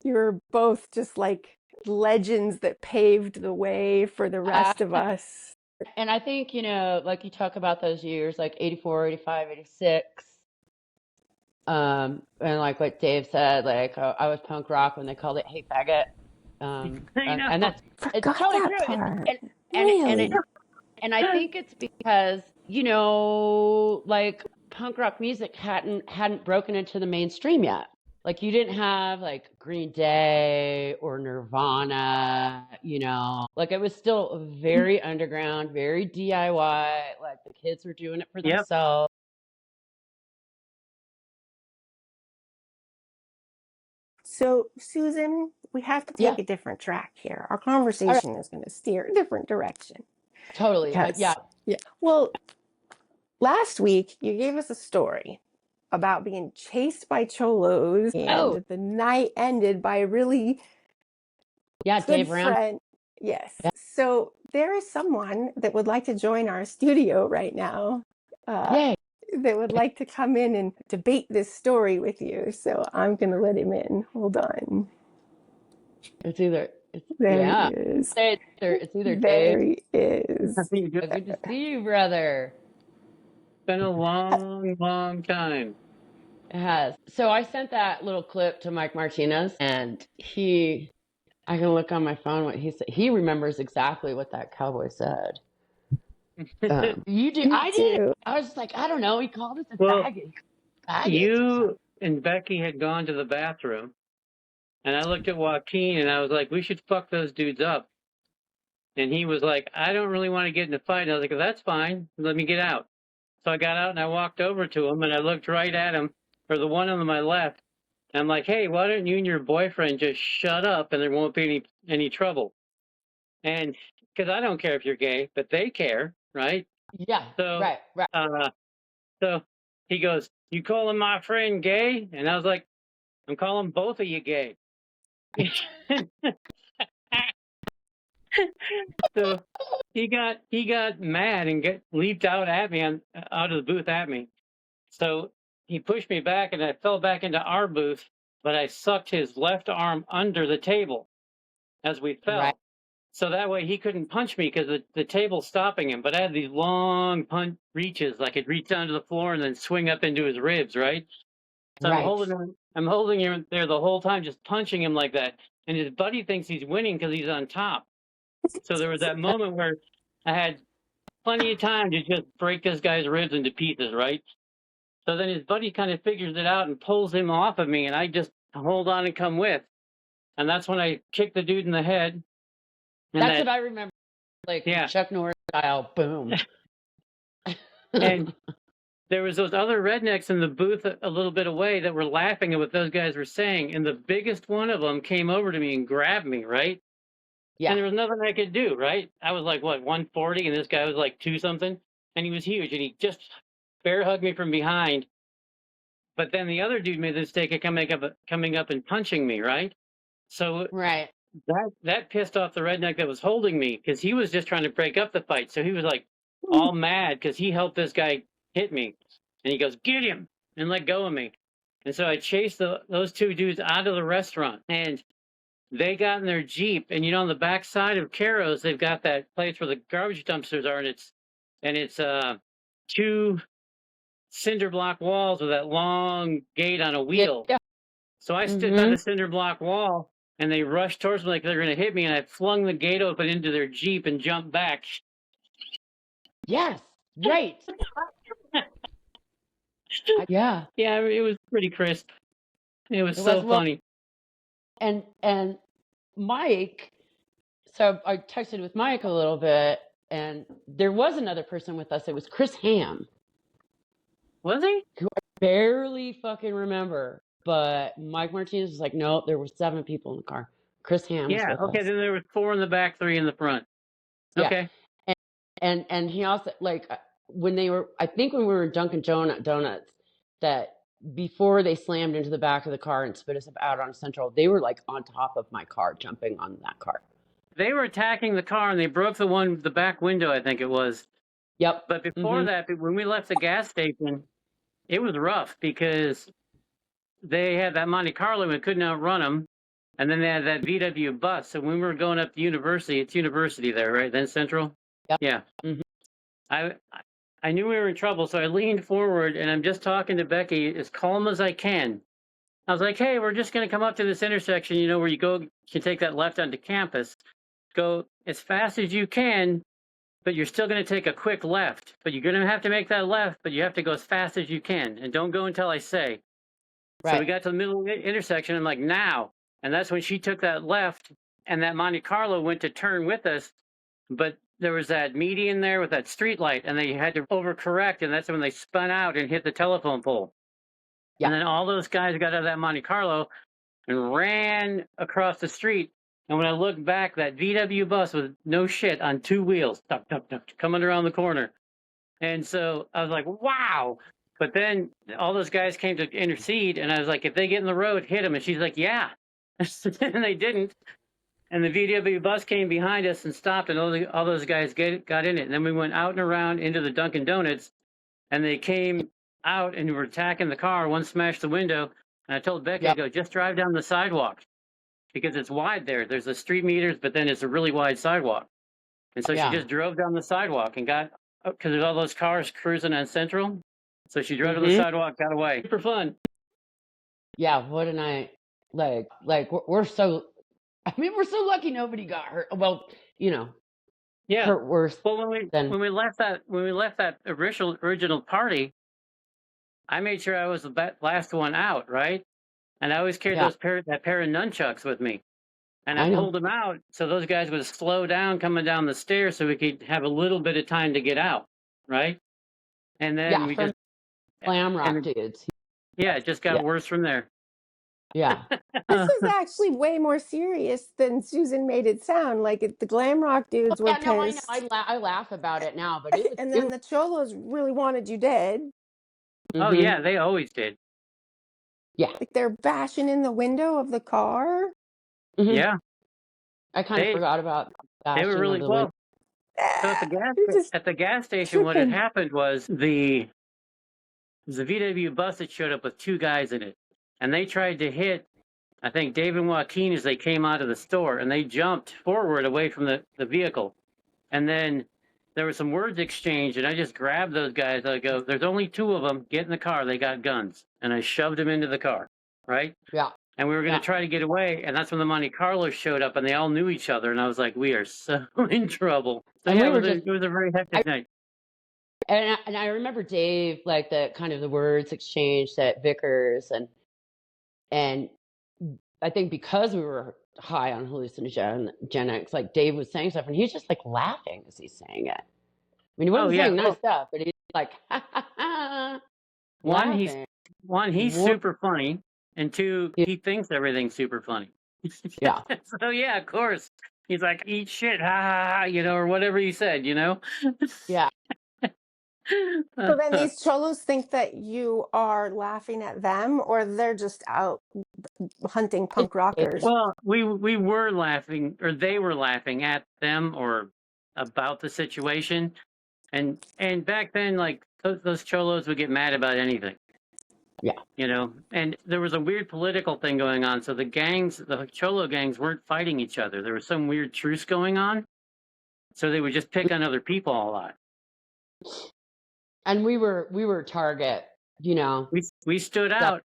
You're both just like legends that paved the way for the Uh, rest of us. and I think, like you talk about those years, like 84, 85, 86. And like what Dave said, like I was punk rock when they called it "Hey Faggot," I know. and that's it's Forgot totally that true. part. And Really? and I think it's because like punk rock music hadn't broken into the mainstream yet. Like you didn't have like Green Day or Nirvana, like it was still very underground, very DIY. Like the kids were doing it for Yep. themselves. So, Susan, we have to Yeah, take a different track here. Our all right, conversation is going to steer a different direction. totally. Yeah, Because, yeah. Well, last week you gave us a story about being chased by cholos, oh, and the night ended by a really yeah, good Dave Ramsey. friend. Yes. Yeah. So there is someone that would like to join our studio right now, uh, Yay. that would like to come in and debate this story with you. So I'm going to let him in. Hold on. There he Yeah. is. It's either Dave. There he is. Good to see you, brother. It's been a long, long time. It has. So I sent that little clip to Mike Martinez, and I can look on my phone what he said. He remembers exactly what that cowboy said. You do. You I did. too. I was just like, I don't know. He called us a Well, faggots or something. you and Becky had gone to the bathroom, and I looked at Joaquin and I was like, we should fuck those dudes up. And he was like, I don't really want to get in a fight. And I was like, that's fine. Let me get out. So I got out and I walked over to him and I looked right at him, or the one on my left. And I'm like, hey, why don't you and your boyfriend just shut up and there won't be any trouble? And because I don't care if you're gay, but they care, right? Yeah. So, Right. Right. uh, so he goes, you calling my friend gay? And I was like, I'm calling both of you gay. So he got mad and leaped out at me out of the booth at me. So he pushed me back and I fell back into our booth, but I sucked his left arm under the table as we Right. fell. So that way he couldn't punch me because the table's stopping him. But I had these long punch reaches, like I'd reach down to the floor and then swing up into his ribs, right? So Right. I'm holding him there the whole time, just punching him like that. And his buddy thinks he's winning because he's on top. So there was that moment where I had plenty of time to just break this guy's ribs into pieces, right? So then his buddy kind of figures it out and pulls him off of me, and I just hold on and come with. And that's when I kicked the dude in the head. And That's what I remember. Like yeah. Chuck Norris style. Boom. And there was those other rednecks in the booth a little bit away that were laughing at what those guys were saying. And the biggest one of them came over to me and grabbed me, right? Yeah. And there was nothing I could do, right? I was like, what, 140, and this guy was like 2 something, and he was huge, and he just bear hugged me from behind. But then the other dude made the mistake of coming up and punching me, right? So Right. that pissed off the redneck that was holding me because he was just trying to break up the fight. So he was like all mad because he helped this guy hit me, and he goes, "Get him!" and let go of me. And so I chased those 2 dudes out of the restaurant, and they got in their Jeep. And on the back side of Caro's, they've got that place where the garbage dumpsters are, and it's 2 cinder block walls with that long gate on a wheel. Yeah. So I stood by the cinder block wall, and they rushed towards me like they're going to hit me, and I flung the gate open into their Jeep and jumped back. Yes. Right. Yeah. Yeah, it was pretty crisp. It was It so was funny. and Mike. So I texted with Mike a little bit, and there was another person with us. It was Chris Ham, Was he? who I barely fucking remember. But Mike Martinez was like, no, there were 7 people in the car. Chris Ham was with Okay, us. then there was 4 in the back, 3 in the front. Yeah. Okay. And he also, like, when we were in Dunkin' Donuts, that before they slammed into the back of the car and spit us out on Central, they were like on top of my car, jumping on that car. They were attacking the car, and they broke the back window, I think it was. Yep. But before that, when we left the gas station, it was rough because they had that Monte Carlo and couldn't outrun them. And then they had that VW bus. So when we were going up to university, it's university there, right? Then Central. Yep. Yeah. Mhm. I knew we were in trouble, so I leaned forward and I'm just talking to Becky as calm as I can. I was like, "Hey, we're just going to come up to this intersection, where you can take that left onto campus. Go as fast as you can, but you're still going to take a quick left. But you're going to have to make that left, but you have to go as fast as you can, and don't go until I say." So we Right. got to the middle of the intersection. I'm like, "Now," and that's when she took that left, and that Monte Carlo went to turn with us, but there was that median there with that street light, and they had to overcorrect, and that's when they spun out and hit the telephone pole. Yeah. And then all those guys got out of that Monte Carlo and ran across the street. And when I looked back, that VW bus was no shit on two wheels, tuck, tuck, tuck, coming around the corner. And so I was like, wow. But then all those guys came to intercede, and I was like, if they get in the road, hit them. And she's like, yeah. And they didn't. And the VW bus came behind us and stopped, and all those guys got in it. And then we went out and around into the Dunkin' Donuts, and they came out and were attacking the car. One smashed the window. And I told Becky, I go, just drive down the sidewalk because it's wide there. There's the street meters, but then it's a really wide sidewalk. And so she just drove down the sidewalk and got, because there's all those cars cruising on Central. So she drove to the sidewalk, got away. Super fun. Yeah, what a night. Like we're so, we're so lucky nobody got hurt. Well, Yeah. hurt worse. Well, when we left that original party, I made sure I was the last one out, right? And I always carried that pair of nunchucks with me. And I pulled them out so those guys would slow down coming down the stairs so we could have a little bit of time to get out, right? And then we just glam rock dudes. Yeah, it just got worse from there. Yeah. This is actually way more serious than Susan made it sound. Like the glam rock dudes were pissed. I laugh about it now, but and then the cholos really wanted you dead. Oh yeah, they always did. Yeah. Like they're bashing in the window of the car. Yeah. I kind of forgot about that. They were really well. So at the gas station, what had happened was the VW bus that showed up with two guys in it, and they tried to hit, I think, Dave and Joaquin as they came out of the store, and they jumped forward away from the vehicle, and then there was some words exchanged, and I just grabbed those guys. I go, "There's only two of them. Get in the car. They got guns," and I shoved them into the car, right? Yeah. And we were going to try to get away, and that's when the Monte Carlo showed up, and they all knew each other, and I was like, "We are so in trouble." So and it was a very hectic night. And I remember Dave, like the kind of the words exchanged at Vickers, and I think because we were high on hallucinogenics, like Dave was saying stuff, and he's just like laughing as he's saying it. I mean, he wasn't saying nice stuff, but he's like, ha, ha, ha, One, he's super funny, and two, he thinks everything's super funny. Yeah. So yeah, of course, he's like, "Eat shit, ha ha ha," or whatever he said, Yeah. So then these cholos think that you are laughing at them, or they're just out hunting punk rockers? Well, we were laughing, or they were laughing at them or about the situation. And back then, like, those cholos would get mad about anything. Yeah. And there was a weird political thing going on. So the cholo gangs weren't fighting each other. There was some weird truce going on. So they would just pick on other people a lot. And we were target, We stood out.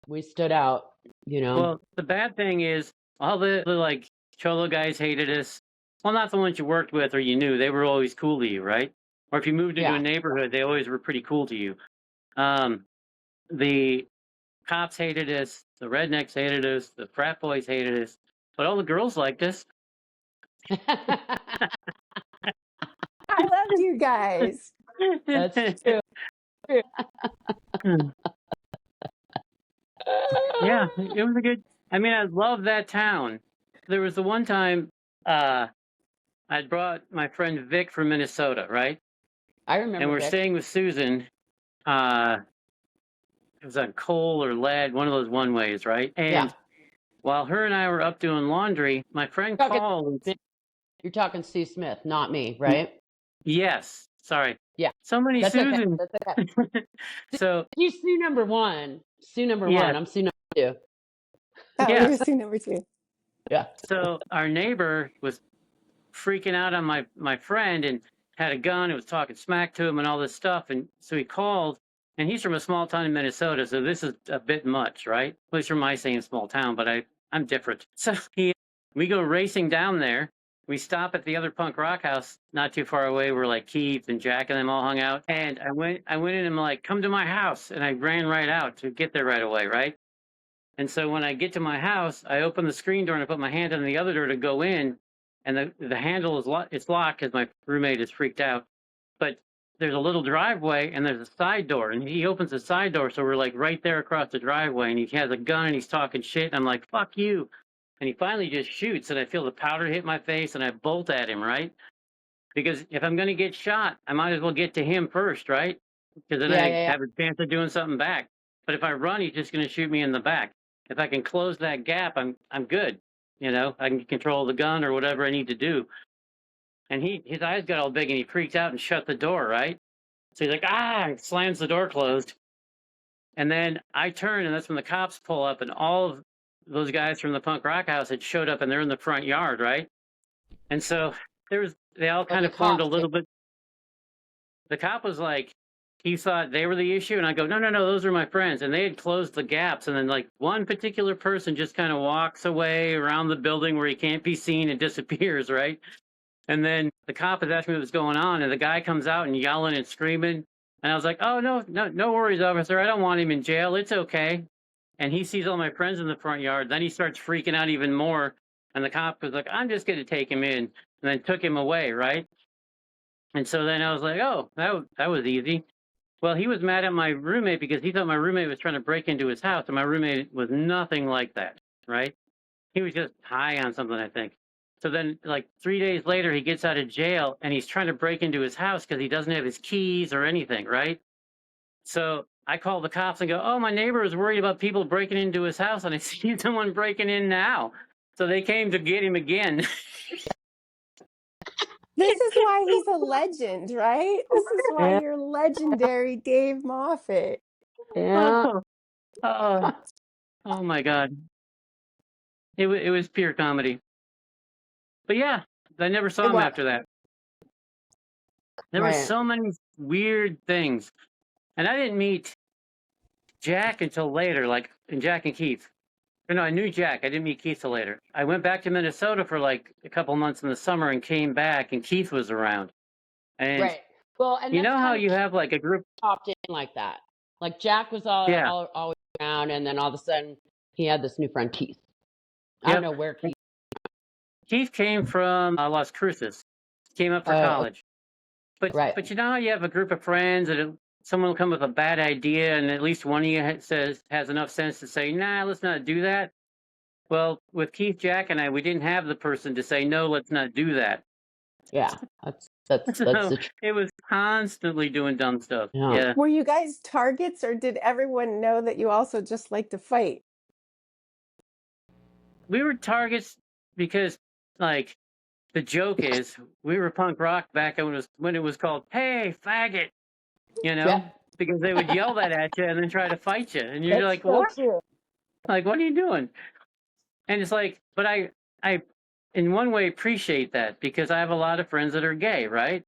We stood out, Well, the bad thing is all the like cholo guys hated us. Well, not the ones you worked with or you knew. They were always cool to you, right? Or if you moved into a neighborhood, they always were pretty cool to you. The cops hated us. The rednecks hated us. The frat boys hated us. But all the girls liked us. I loved you guys. That's true. Yeah, it was a good. I mean, I love that town. There was the one time I'd brought my friend Vic from Minnesota, right? I remember. And we're staying with Susan. It was on Coal or Lead, one of those one ways, right? And while her and I were up doing laundry, my friend called. You're talking Sue Smith, not me, right? Yes. Sorry. Yeah. So many Susan. Okay. That's okay. So she's Sue number one. Sue number one. I'm Sue number two. Oh, Yeah. you're scene number 2. Yeah. So our neighbor was freaking out on my friend and had a gun and was talking smack to him and all this stuff. And so he called, and he's from a small town in Minnesota, so this is a bit much, right? At least from my same small town, but I'm different. So we go racing down there. We stop at the other punk rock house not too far away where like Keith and Jack and them all hung out. And I went in and I'm like, come to my house. And I ran right out to get there right away, right? And so when I get to my house, I open the screen door and I put my hand on the other door to go in, and the handle is it's locked because my roommate is freaked out. But there's a little driveway and there's a side door, and he opens the side door, so we're like right there across the driveway, and he has a gun and he's talking shit. And I'm like, "Fuck you!" And he finally just shoots, and I feel the powder hit my face, and I bolt at him, right? Because if I'm gonna get shot, I might as well get to him first, right? Because then I Yeah. have a chance of doing something back. But if I run, he's just gonna shoot me in the back. If I can close that gap, I'm good. You know, I can control the gun or whatever I need to do. And his eyes got all big and he freaked out and shut the door, right? So he's like, and slams the door closed. And then I turn, and that's when the cops pull up, and all of those guys from the punk rock house had showed up, and they're in the front yard, right? And so they all kind of formed a little bit. The cop was like, he thought they were the issue, and I go, no, those are my friends. And they had closed the gaps, and then like one particular person just kind of walks away around the building where he can't be seen and disappears, right? And then the cop is asking me what's going on, and the guy comes out and yelling and screaming. And I was like, oh, no worries, officer. I don't want him in jail. It's okay. And he sees all my friends in the front yard. Then he starts freaking out even more. And the cop was like, I'm just going to take him in, and then took him away, right? And so then I was like, oh, that was easy. Well, he was mad at my roommate because he thought my roommate was trying to break into his house, and my roommate was nothing like that, right? He was just high on something, I think. So then, like 3 days later, he gets out of jail, and he's trying to break into his house because he doesn't have his keys or anything, right? So I call the cops and go, oh, my neighbor is worried about people breaking into his house, and I see someone breaking in now. So they came to get him again. This is why he's a legend, right? This is why you're legendary, Dave Moffit. Yeah. Oh my God. It was pure comedy. But yeah, I never saw him after that. There were so many weird things. And I didn't meet Jack until later, like in Jack and Keith. Or no, I knew Jack. I didn't meet Keith till later. I went back to Minnesota for like a couple months in the summer and came back, and Keith was around. And well, and you know how you have like a group popped in like that. Like Jack was always around, and then all of a sudden he had this new friend Keith. I don't know where Keith came from Las Cruces. Came up for college. But you know how you have a group of friends and someone will come with a bad idea, and at least one of you has enough sense to say, nah, let's not do that. Well, with Keith, Jack, and I, we didn't have the person to say, no, let's not do that. Yeah, that's so the it was constantly doing dumb stuff. Yeah. Were you guys targets, or did everyone know that you also just like to fight? We were targets because, like, the joke is we were punk rock back when it was called, hey, faggot, you know, because they would yell that at you and then try to fight you. And you're like, what? Like, what are you doing? And it's like, but I in one way appreciate that because I have a lot of friends that are gay, right?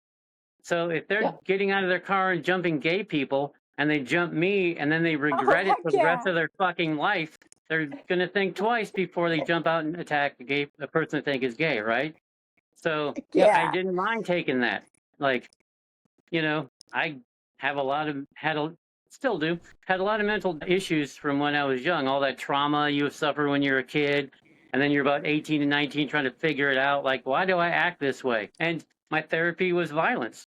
So if they're getting out of their car and jumping gay people and they jump me and then they regret it for the rest of their fucking life, they're going to think twice before they jump out and attack a person they think is gay, right? So I didn't mind taking that. Like, you know, I have still do, had a lot of mental issues from when I was young, all that trauma you suffer when you're a kid. And then you're about 18 and 19 trying to figure it out. Like, why do I act this way? And my therapy was violence,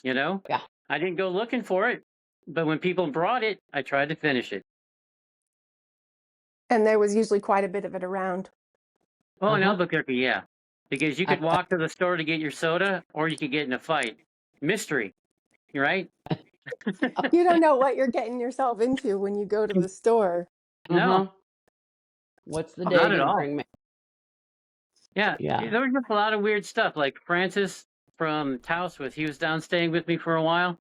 you know? Yeah. I didn't go looking for it, but when people brought it, I tried to finish it. And there was usually quite a bit of it around. Well, in Albuquerque, yeah. Because you could walk to the store to get your soda, or you could get in a fight. Mystery, right? You don't know what you're getting yourself into when you go to the store. No. What's the day Not at all. bring me? Yeah. There was just a lot of weird stuff. Like Francis from Taos, he was down staying with me for a while,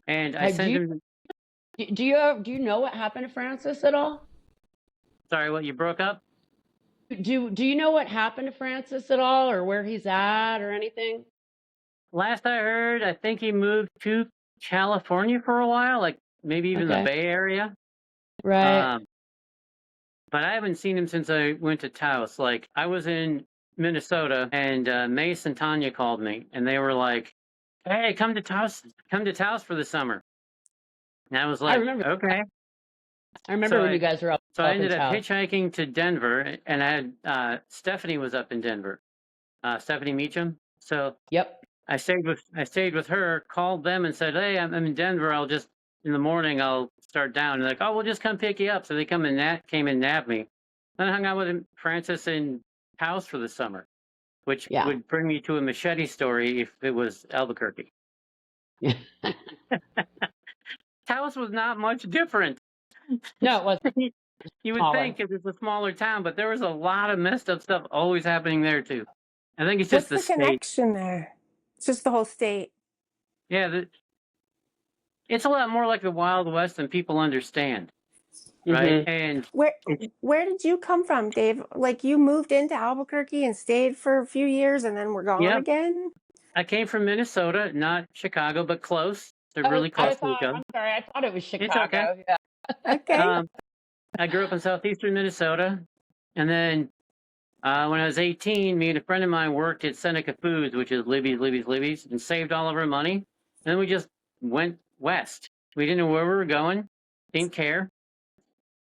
and I sent him. Do you know what happened to Francis at all? Sorry, what, you broke up? Do you know what happened to Francis at all, or where he's at, or anything? Last I heard, I think he moved to California for a while, like maybe even the Okay. Bay Area. Right. Um, but I haven't seen him since I went to Taos. Like, I was in Minnesota, and Mace and Tanya called me, and they were like, "Hey, come to Taos for the summer." And I was I like, remember. "Okay." I remember So when you I guys were up I in ended up Taos. hitchhiking to Denver, and I had Stephanie was up in Denver, Stephanie Meacham. So Yep. I stayed with her, called them and said, "Hey, I'm in Denver. I'll just in the morning I'll start down." And they're like, "Oh, we'll just come pick you up." So they came and nabbed me. Then I hung out with Francis in Taos for the summer, which Yeah. would bring me to a machete story if it was Albuquerque. Taos was not much different. No, it wasn't. You would Smaller. think it was a smaller town, but there was a lot of messed up stuff always happening there too. I think it's just What's the the state. connection there? It's just the whole state. Yeah, it's a lot more like the Wild West than people understand, right? Mm-hmm. And Where did you come from, Dave? Like you moved into Albuquerque and stayed for a few years and then we're gone yeah, again? I came from Minnesota, not Chicago, but close. They're Oh, really close to each other. I'm sorry. I thought it was It's okay. Chicago. Yeah. Okay. I grew up in southeastern Minnesota, and then when I was 18, me and a friend of mine worked at Seneca Foods, which is Libby's, and saved all of our money. And then we just went west. We didn't know where we were going, didn't care.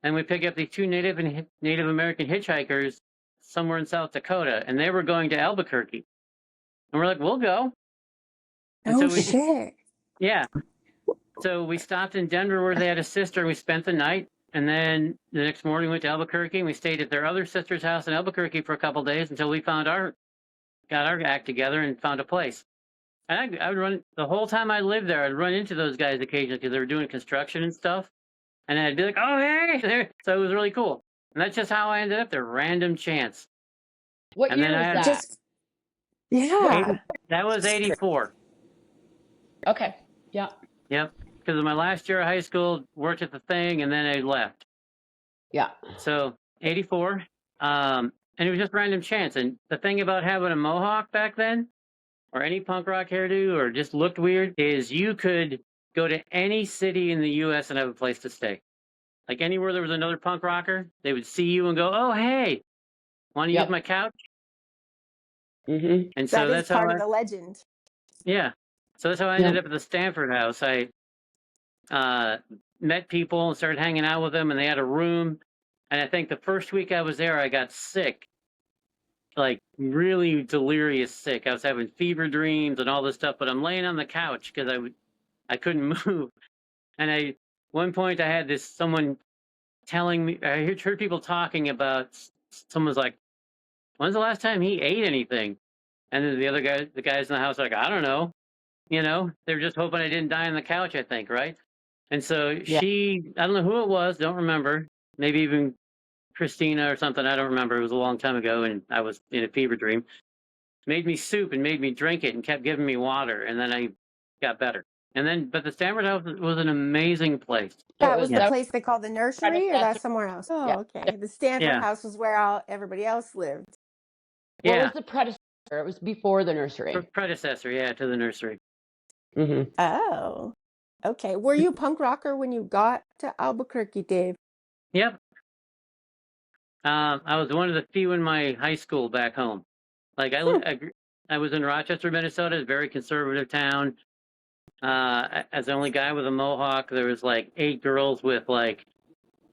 And we picked up these two Native American hitchhikers somewhere in South Dakota, and they were going to Albuquerque. And we're like, we'll go. And Oh, so we, shit. yeah. So we stopped in Denver where they had a sister, and we spent the night. And then the next morning we went to Albuquerque, and we stayed at their other sister's house in Albuquerque for a couple of days until we got our act together and found a place. And I would run the whole time I lived there. I'd run into those guys occasionally because they were doing construction and stuff. And I'd be like, "Oh, hey!" there. So it was really cool. And that's just how I ended up there, random chance. What And then year I was had that? Just yeah. that was 84. Okay. Yeah. Yep. Because of my last year of high school, worked at the thing, and then I left. Yeah. So 84. And it was just random chance. And the thing about having a mohawk back then, or any punk rock hairdo, or just looked weird, is you could go to any city in the U.S. and have a place to stay. Like anywhere there was another punk rocker, they would see you and go, "Oh, hey, want to use Yep. my couch?" Mm-hmm. And so That is that's how part I, of the legend. yeah. So that's how I ended up at the Stanford house. I met people and started hanging out with them, and they had a room. And I think the first week I was there, I got sick, like really delirious sick. I was having fever dreams and all this stuff, but I'm laying on the couch because I couldn't move. And one point I had someone telling me, I heard people talking about, someone's like, "When's the last time he ate anything?" And then the guys in the house are like, "I don't know." They're just hoping I didn't die on the couch, I think, right? And so Yeah. I don't know who it was, don't remember. Maybe even Christina or something, I don't remember. It was a long time ago, and I was in a fever dream. Made me soup and made me drink it and kept giving me water, and then I got better. But the Stanford House was an amazing place. That was the Yeah. place they called the nursery, or that's somewhere else? Oh, Yeah. okay. The Stanford Yeah. house was where everybody else lived. What Yeah. was the predecessor? It was before the nursery. Predecessor, yeah, to the nursery. Mm-hmm. Oh, okay. Were you a punk rocker when you got to Albuquerque, Dave? Yep. I was one of the few in my high school back home. Like I was in Rochester, Minnesota, a very conservative town. As the only guy with a mohawk, there was like 8 girls with like,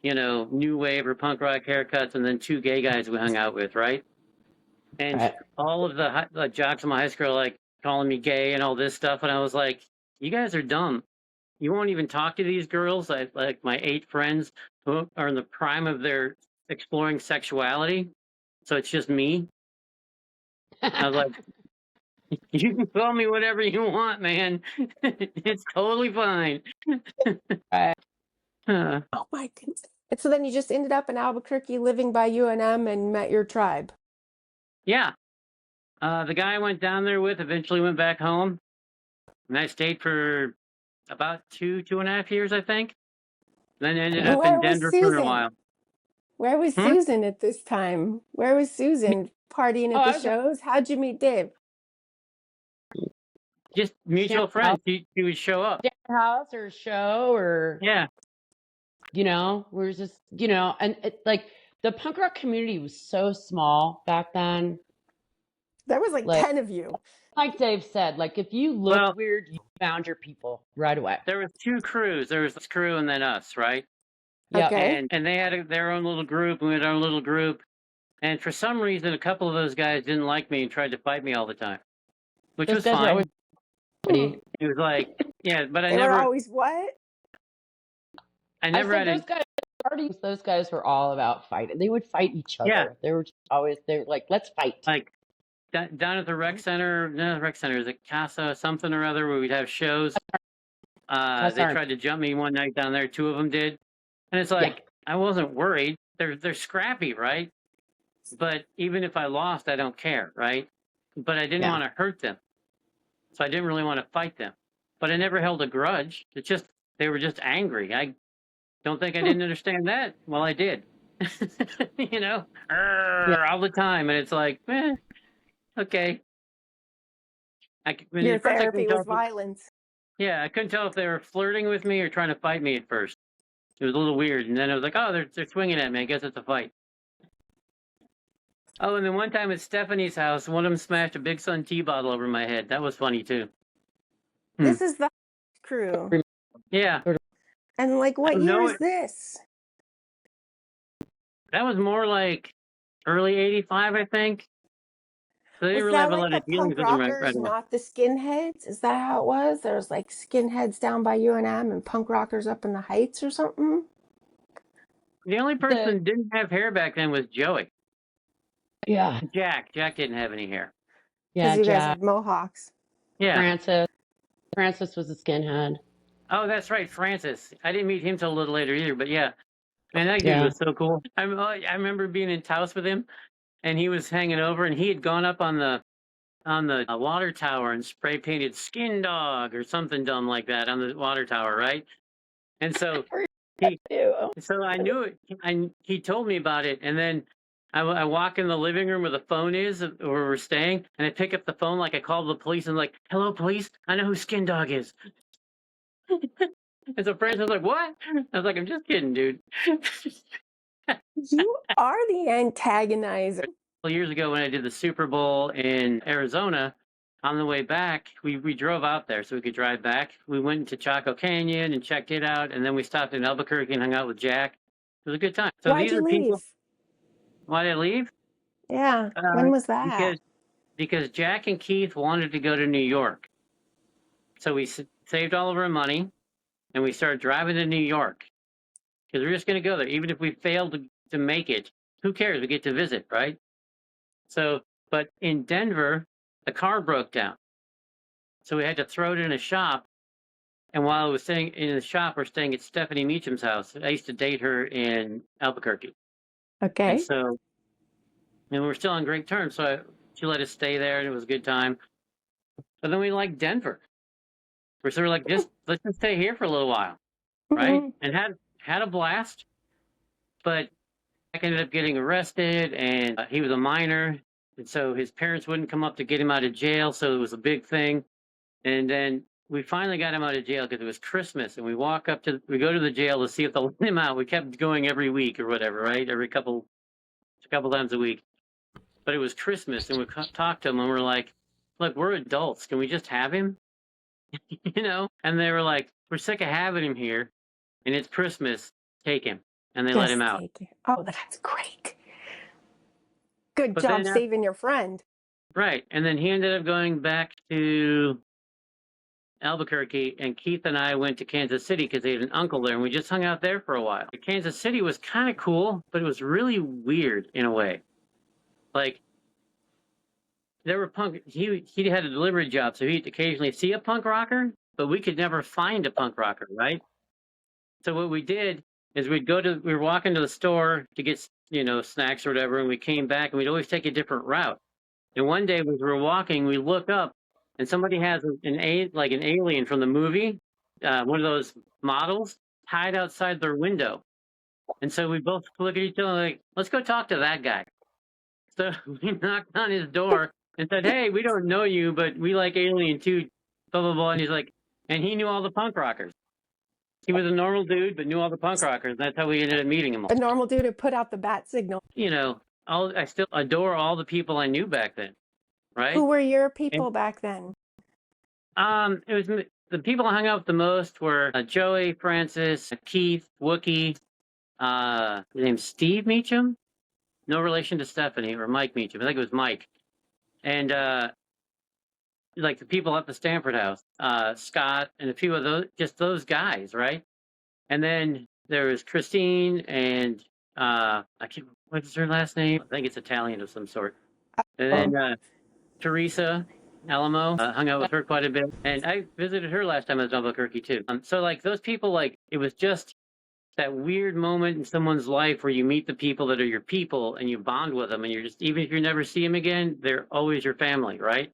new wave or punk rock haircuts, and then 2 gay guys we hung out with, right? And Right. all of the jocks in my high school are like calling me gay and all this stuff, and I was like, "You guys are dumb. You won't even talk to these girls." Like my 8 friends who are in the prime of their exploring sexuality, so it's just me. I was like, "You can call me whatever you want, man. It's totally fine." Right. Oh my goodness. And so then you just ended up in Albuquerque living by UNM and met your tribe. Yeah. The guy I went down there with eventually went back home, and I stayed for about 2.5 years, I think. Then ended up Where in was Denver for a Susan? while. Where was Hmm? Susan at this time? Where was Susan partying Oh, at the I was at shows? How'd you meet Dave? Just mutual friends. He would show up. house or show or Yeah. we're just and like the punk rock community was so small back then. There was like Like 10 of you. like Dave said, like if you looked Well, weird, you found your people right away. there was two crews. There was this crew and then us, right? Yep. Okay. And they had their own little group, and we had our own little group. And for some reason, a couple of those guys didn't like me and tried to fight me all the time, which Those was guys were always fine. Hmm. It was like, yeah, but They were always what? I I never said had those guys parties, those guys were all about fighting. They would fight each other. Yeah. They were like, let's fight. like down at the rec center, no, the rec center is a Casa something or other where we'd have shows. They tried to jump me one night down there. Two of them did, and it's like I wasn't worried. They're scrappy, right? But even if I lost, I don't care, right? But I didn't want to hurt them, so I didn't really want to fight them. But I never held a grudge. It's just they were just angry. I don't think I didn't understand that. Well, I did. All the time, and it's like, okay. Your At first I couldn't therapy tell was violence. I couldn't tell if they were flirting with me or trying to fight me at first. It was a little weird, and then I was like, oh, they're swinging at me. I guess it's a fight. Oh, and then one time at Stephanie's house, one of them smashed a Big Sun tea bottle over my head. That was funny too. This is the crew. Yeah. And like, what year is this? That was more like early '85, I think. So they didn't really have a lot of dealings with them right away. Not the skinheads? Is that how it was? There was like skinheads down by UNM and punk rockers up in the Heights or something? The only person that didn't have hair back then was Joey. Yeah. Jack didn't have any hair. Yeah, you guys had mohawks. Yeah. Francis was a skinhead. Oh, that's right, Francis. I didn't meet him till a little later either, but yeah. Man, that dude was so cool. I remember being in Taos with him, and he was hanging over, and he had gone up on the water tower and spray painted "Skin Dog" or something dumb like that on the water tower, right? And so I knew it. He told me about it, and then I walk in the living room where the phone is, where we're staying, and I pick up the phone like I called the police and like, "Hello, police! I know who Skin Dog is." And so Francis was like, "What?" I was like, "I'm just kidding, dude." You are the antagonizer. Years ago when I did the Super Bowl in Arizona, on the way back, we drove out there so we could drive back. We went into Chaco Canyon and checked it out, and then we stopped in Albuquerque and hung out with Jack. It was a good time. So Why'd you leave? Why did I leave? Yeah. When was that? Because Jack and Keith wanted to go to New York. So we saved all of our money, and we started driving to New York. Because we're just going to go there. Even if we failed to make it, who cares? We get to visit, right? So, but in Denver, the car broke down. So we had to throw it in a shop. And while I was staying in the shop, we're staying at Stephanie Meacham's house. I used to date her in Albuquerque. Okay. And we're still on great terms. So she let us stay there, and it was a good time. But then we liked Denver. We're sort of like, let's just stay here for a little while, right? And had a blast. But I ended up getting arrested, and he was a minor, and so his parents wouldn't come up to get him out of jail, so it was a big thing. And then we finally got him out of jail because it was Christmas, and we go to the jail to see if they'll let him out. We kept going every week or whatever, right? A couple times a week. But it was Christmas, and we talked to him, and we're like, look, we're adults. Can we just have him? And they were like, we're sick of having him here, and it's Christmas. Take him. And they let him out. Oh, that's great. Good job saving your friend. Right. And then he ended up going back to Albuquerque, and Keith and I went to Kansas City because they had an uncle there, and we just hung out there for a while. Kansas City was kind of cool, but it was really weird in a way. Like, there were he had a delivery job, so he'd occasionally see a punk rocker, but we could never find a punk rocker, right? So what we did is we were walking to the store to get, snacks or whatever, and we came back, and we'd always take a different route. And one day, as we were walking, we look up, and somebody has an alien from the movie, one of those models, tied outside their window. And so we both look at each other like, let's go talk to that guy. So we knocked on his door and said, hey, we don't know you, but we like Alien too, blah, blah, blah. And he's like, and he knew all the punk rockers. He was a normal dude, but knew all the punk rockers. That's how we ended up meeting him all. A normal dude who put out the bat signal. You know, I still adore all the people I knew back then, right? Who were your people back then? It was the people I hung out with the most were Joey, Francis, Keith, Wookie, his name's Steve Meacham. No relation to Stephanie or Mike Meacham. I think it was Mike. And like the people at the Stanford House, Scott, and a few of those, just those guys, right? And then there was Christine and I can't. What's her last name? I think it's Italian of some sort. And then Teresa Alamo, hung out with her quite a bit, and I visited her last time I was in Albuquerque too. So like those people, like it was just that weird moment in someone's life where you meet the people that are your people and you bond with them, and you're just, even if you never see them again, they're always your family, right?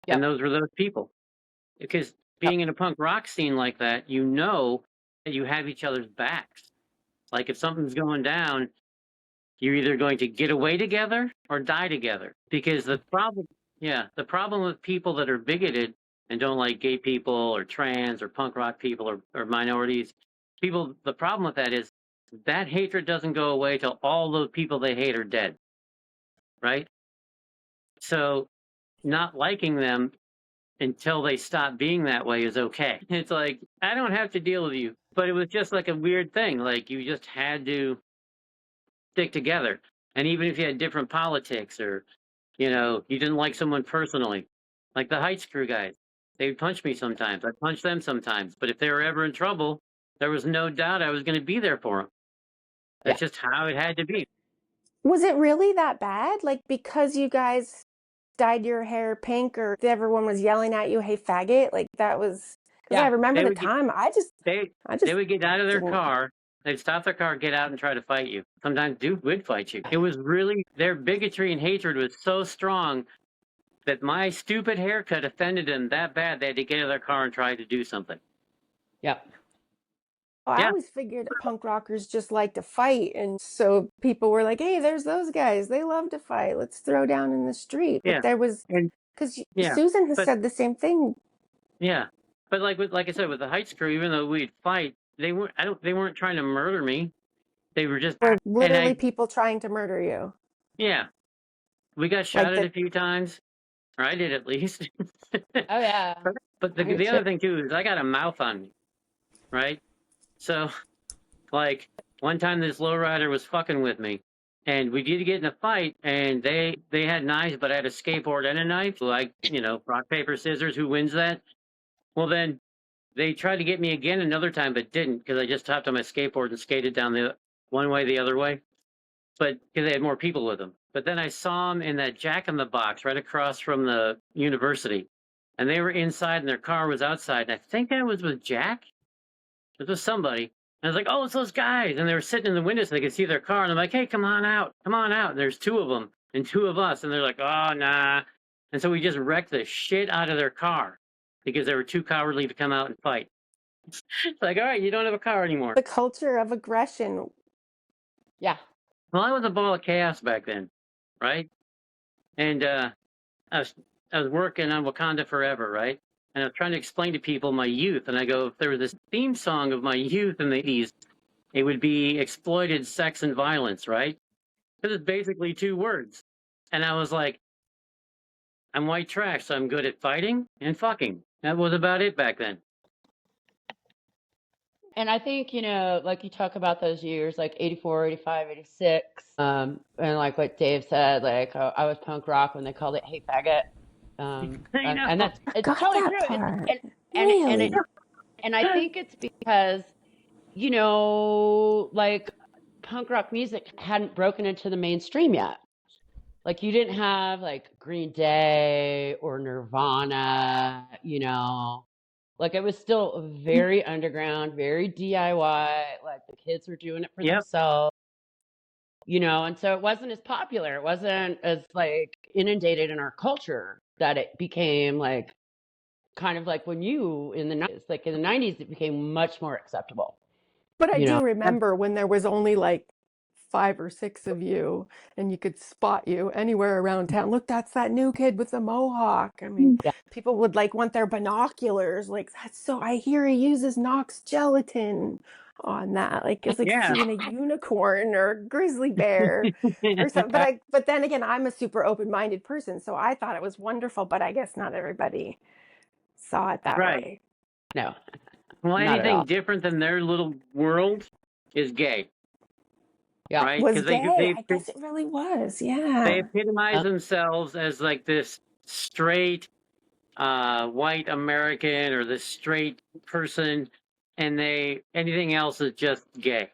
Yep. And those were those people. Because being in a punk rock scene like that, you know that you have each other's backs. Like if something's going down, you're either going to get away together or die together. Because the problem with people that are bigoted and don't like gay people or trans or punk rock people or minorities, the problem with that is that hatred doesn't go away till all those people they hate are dead. Right? So not liking them until they stop being that way is okay. It's like, I don't have to deal with you. But it was just like a weird thing. Like you just had to stick together. And even if you had different politics or, you didn't like someone personally, like the Heights crew guys, they would punch me sometimes. I'd punch them sometimes. But if they were ever in trouble, there was no doubt I was going to be there for them. That's just how it had to be. Was it really that bad? Like because you guys dyed your hair pink or everyone was yelling at you, hey faggot? Like that was, because I remember the time they would get out of their car, they'd stop their car, get out and try to fight you. Sometimes dude would fight you. It was really, their bigotry and hatred was so strong that my stupid haircut offended them that bad they had to get out of their car and try to do something. Yep. I always figured punk rockers just like to fight, and so people were like, hey, there's those guys, they love to fight, let's throw down in the street. But there was, because Susan has said the same thing. But like I said, with the Heights crew, even though we'd fight, they weren't trying to murder me. They were just literally people trying to murder you. Yeah, we got shot at a few times, or I did at least. Oh yeah. But the other thing too is I got a mouth on me, right? So, like one time this lowrider was fucking with me, and we did get in a fight, and they had knives, but I had a skateboard and a knife. Like rock paper scissors, who wins that? Well, then they tried to get me again another time, but didn't, because I just hopped on my skateboard and skated down the one way the other way. But because they had more people with them. But then I saw them in that Jack in the Box right across from the university, and they were inside, and their car was outside. And I think that was with Jack. It was somebody. And I was like, oh, it's those guys. And they were sitting in the window so they could see their car. And I'm like, hey, come on out. Come on out. And there's two of them and two of us. And they're like, oh, nah. And so we just wrecked the shit out of their car because they were too cowardly to come out and fight. It's like, all right, you don't have a car anymore. The culture of aggression. Yeah. Well, I was a ball of chaos back then, right? And I was working on Wakanda Forever, right? And I was trying to explain to people my youth. And I go, if there was this theme song of my youth in the 80s, it would be exploited sex and violence, right? Because it's basically two words. And I was like, I'm white trash, so I'm good at fighting and fucking. That was about it back then. And I think, like you talk about those years, like 84, 85, 86, and like what Dave said, like I was punk rock when they called it Hey Faggot. And that's it's totally true. And I think it's because, like punk rock music hadn't broken into the mainstream yet. Like you didn't have like Green Day or Nirvana, like it was still very underground, very DIY. Like the kids were doing it for themselves, and so it wasn't as popular. It wasn't as like inundated in our culture that it became like kind of like when in the 90s, like in the 90s, it became much more acceptable. But I do remember when there was only like 5 or 6 of you and you could spot you anywhere around town. Look, that's that new kid with the mohawk. I mean, people would like want their binoculars. Like, that's so, I hear he uses Knox gelatin on that. Like, it's like seeing a unicorn or a grizzly bear or something. But then again, I'm a super open-minded person, so I thought it was wonderful, but I guess not everybody saw it that way. No. Well, anything different than their little world is gay. Yeah. Right? Was gay. I guess it really was. Yeah. They epitomize themselves as like this straight white American or this straight person, and anything else is just gay.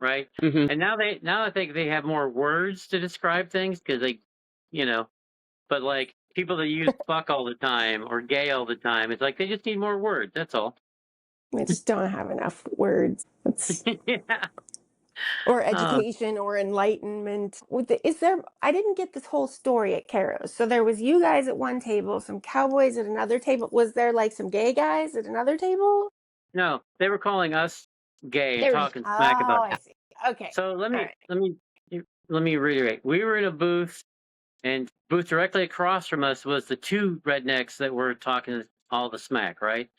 Right? Mm-hmm. And now I think they have more words to describe things because they, but like people that use fuck all the time or gay all the time, it's like they just need more words. That's all. We just don't have enough words. Yeah. Or education or enlightenment. I didn't get this whole story at Caro's. So there was you guys at one table, some cowboys at another table. Was there like some gay guys at another table? No, they were calling us gay and talking smack about it. I see. Okay. So let me reiterate. We were in a booth, and booth directly across from us was the two rednecks that were talking all the smack, right?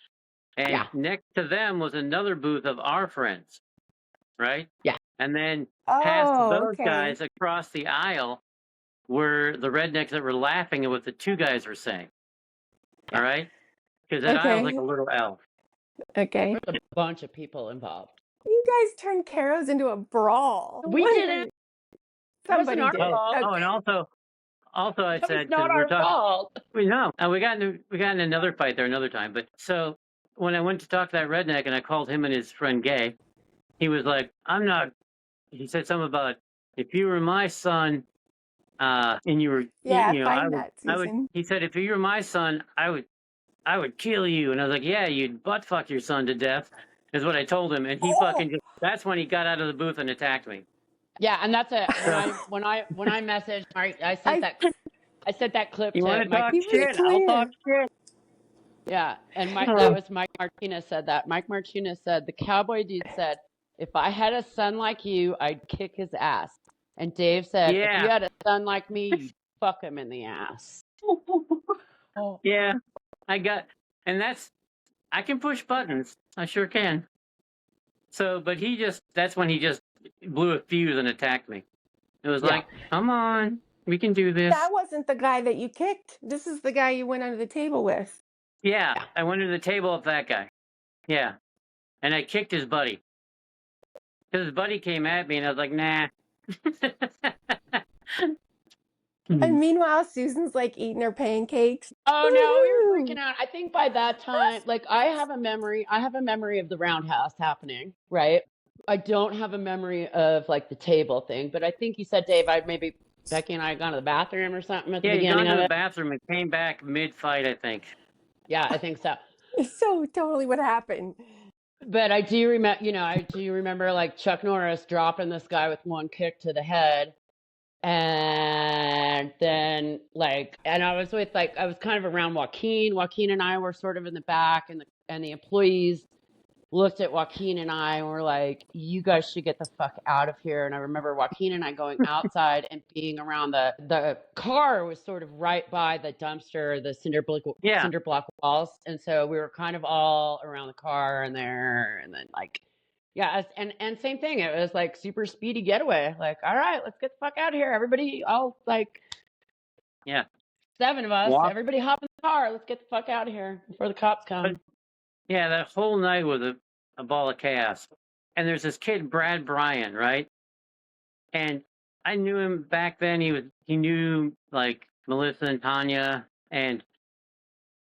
And next to them was another booth of our friends, right? Yeah. And then past those guys across the aisle were the rednecks that were laughing at what the two guys were saying. Yeah. All right? Because that aisle's like a little L. Okay. There's a bunch of people involved. You guys turned Caro's into a brawl. We didn't. Somebody did. Oh, and also I said, it's not our fault. We know. We got in another fight there another time. But so when I went to talk to that redneck and I called him and his friend gay, he was like, "I'm not." He said something about if you were my son, and you were, I would. He said, if you were my son, I would kill you. And I was like, yeah, you'd butt fuck your son to death, is what I told him. And he that's when he got out of the booth and attacked me. Yeah, and that's it. When I messaged Mark, I sent that clip you to want to Mike. Talk shit? I'll talk shit. Yeah, and that was Mike Martinez said that. Mike Martinez said, the cowboy dude said, if I had a son like you, I'd kick his ass. And Dave said, if you had a son like me, you'd fuck him in the ass. Yeah, and I can push buttons. I sure can. So, but that's when he just blew a fuse and attacked me. It was like, come on, we can do this. That wasn't the guy that you kicked. This is the guy you went under the table with. Yeah, I went under the table with that guy. Yeah, and I kicked his buddy. Because his buddy came at me and I was like, nah. And meanwhile, Susan's like eating her pancakes. Oh no, we were freaking out. I think by that time, like I have a memory of the roundhouse happening, right? I don't have a memory of like the table thing, but I think you said, Dave, Becky and I had gone to the bathroom or something at the beginning of it. Yeah, you gone to the bathroom and came back mid-fight, I think. Yeah, I think so. So totally what happened. But I do remember like Chuck Norris dropping this guy with one kick to the head. And then and I was kind of around Joaquin. Joaquin and I were sort of in the back, and the employees looked at Joaquin and I and were like, you guys should get the fuck out of here. And I remember Joaquin and I going outside and being around the car was sort of right by the dumpster, the cinder block walls. And so we were kind of all around the car and there, and then and same thing. It was like super speedy getaway. Like, all right, let's get the fuck out of here. Everybody, seven of us, everybody hop in the car. Let's get the fuck out of here before the cops come. Yeah, that whole night was a ball of chaos. And there's this kid, Brad Bryan, right? And I knew him back then. He knew like Melissa and Tanya. And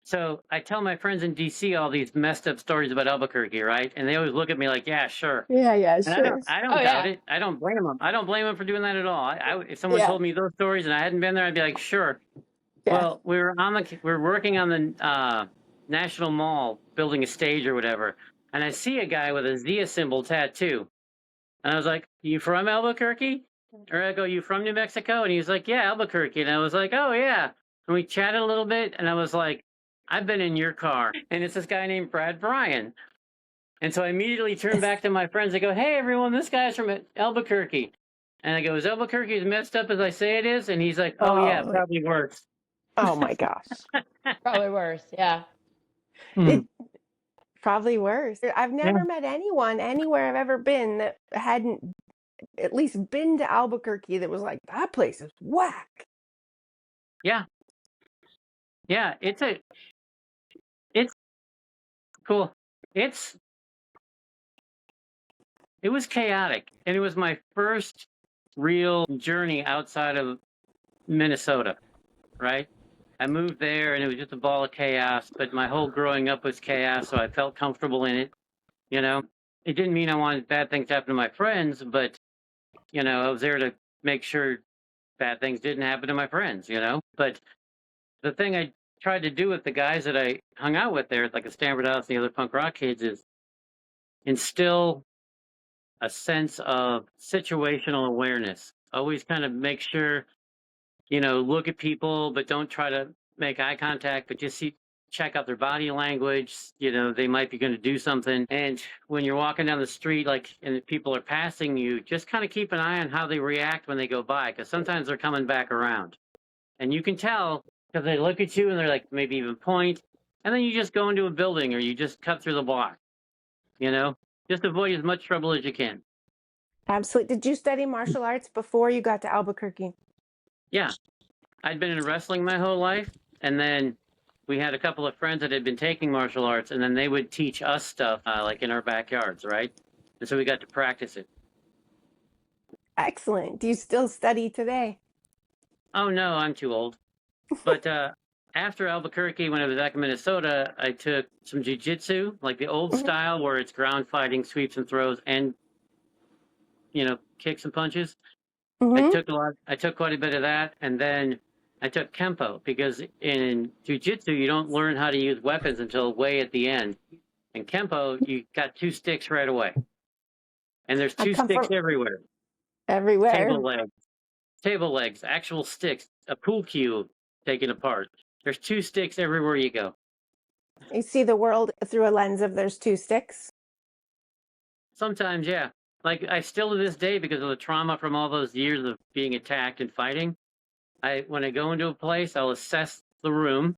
so I tell my friends in DC all these messed up stories about Albuquerque, right? And they always look at me like, yeah, sure. Yeah, sure. I don't doubt it. I don't blame them. I don't blame them for doing that at all. If someone told me those stories and I hadn't been there, I'd be like, sure. Yeah. Well, we were working on the National Mall, building a stage or whatever, and I see a guy with a Zia symbol tattoo, and I was like, "You from Albuquerque?" Or I go, "You from New Mexico?" And he's like, "Yeah, Albuquerque." And I was like, "Oh yeah." And we chatted a little bit, and I was like, "I've been in your car," and it's this guy named Brad Bryan. And so I immediately turned back to my friends. I go, hey, everyone, this guy's from Albuquerque. And I go, is Albuquerque as messed up as I say it is? And he's like, oh yeah, probably worse. Oh my gosh. Probably worse. Yeah. Probably worse. I've never met anyone anywhere I've ever been that hadn't at least been to Albuquerque that was like, that place is whack. Yeah. Yeah, it's cool. It was chaotic, and it was my first real journey outside of Minnesota, right? I moved there, and it was just a ball of chaos, but my whole growing up was chaos, so I felt comfortable in it, you know? It didn't mean I wanted bad things to happen to my friends, but, I was there to make sure bad things didn't happen to my friends, But the thing I tried to do with the guys that I hung out with there, like the Stanford House and the other punk rock kids, is instill a sense of situational awareness. Always kind of make sure, look at people, but don't try to make eye contact, but just check out their body language. They might be going to do something. And when you're walking down the street, and people are passing you, just kind of keep an eye on how they react when they go by, because sometimes they're coming back around. And you can tell because they look at you and they're like, maybe even point. And then you just go into a building or you just cut through the block, just avoid as much trouble as you can. Absolutely. Did you study martial arts before you got to Albuquerque? Yeah. I'd been in wrestling my whole life. And then we had a couple of friends that had been taking martial arts, and then they would teach us stuff like in our backyards, right? And so we got to practice it. Excellent. Do you still study today? Oh, no, I'm too old. But after Albuquerque, when I was back in Minnesota, I took some jiu-jitsu, like the old style where it's ground fighting, sweeps and throws, and, kicks and punches. I took quite a bit of that, and then I took Kempo, because in jiu-jitsu, you don't learn how to use weapons until way at the end. In Kempo, you got 2 sticks right away. And there's 2 sticks everywhere. Everywhere. Table legs, actual sticks, a pool cue taken apart. There's 2 sticks everywhere you go. You see the world through a lens of there's 2 sticks? Sometimes, yeah. Like, I still to this day, because of the trauma from all those years of being attacked and fighting, when I go into a place, I'll assess the room,